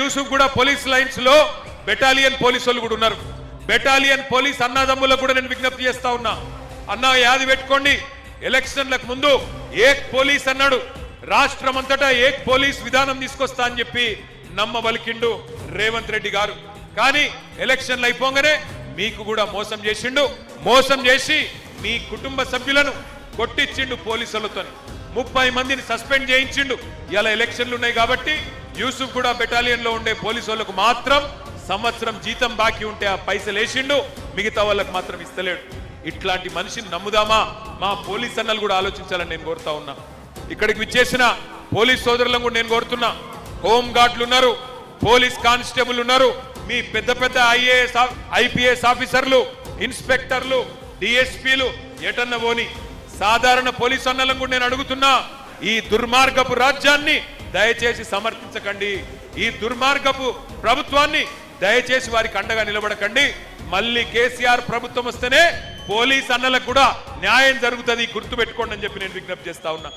యూసుఫ్ కూడా police lines లో battalion police వాళ్ళు కూడా ఉన్నారు. బెటాలియన్ పోలీస్ అన్నదమ్ములకు కూడా నేను విజ్ఞప్తి చేస్తా ఉన్నా. అన్న యాది పెట్టుకోండి, ఎలక్షన్లకు ముందు ఏక్ పోలీస్ అన్నాడు, రాష్ట్రం అంతటా ఏక్ పోలీస్ విధానం తీసుకొస్తా అని చెప్పి నమ్మబలికిండు రేవంత్ రెడ్డి గారు. కానీ ఎలక్షన్లు అయిపోగానే మీకు కూడా మోసం చేసిండు. మోసం చేసి మీ కుటుంబ సభ్యులను కొట్టించిండు పోలీసులతో. 30 మందిని సస్పెండ్ చేయించిండు. ఇలా ఎలక్షన్లు ఉన్నాయి కాబట్టి యూసుఫ్ కూడా బెటాలియన్ లో ఉండే పోలీసు వాళ్ళకు మాత్రం సంవత్సరం జీతం బాకీ ఉంటే ఆ పైసలు వేసిండు, మిగతా వాళ్ళకు మాత్రం ఇస్తలేడు. ఇట్లాంటి మనిషిని నమ్ముదామా? మా పోలీస్ అన్నలు కూడా ఆలోచించాలని నేను కోరుతా ఉన్నా. ఇక్కడికి విచ్చేసిన పోలీస్ సోదరులను కూడా నేను కోరుతున్నా. హోం గార్డులు ఉన్నారు, పోలీస్ కానిస్టేబుల్ ఉన్నారు, మీ పెద్ద పెద్ద ఐఏఎస్ ఐపీఎస్ ఆఫీసర్లు, ఇన్స్పెక్టర్లు, డిఎస్పీలు ఎటన్న పోని సాధారణ పోలీస్ అన్నలను కూడా నేను అడుగుతున్నా, ఈ దుర్మార్గపు రాజ్యాన్ని దయచేసి సమర్థించకండి. ఈ దుర్మార్గపు ప్రభుత్వాన్ని దయచేసి వారికి అండగా నిలబడకండి. మళ్ళీ కేసీఆర్ ప్రభుత్వం వస్తేనే పోలీస్ అన్నలకు కూడా న్యాయం జరుగుతుంది, గుర్తుపెట్టుకోండి అని చెప్పి నేను విజ్ఞప్తి చేస్తా ఉన్నా.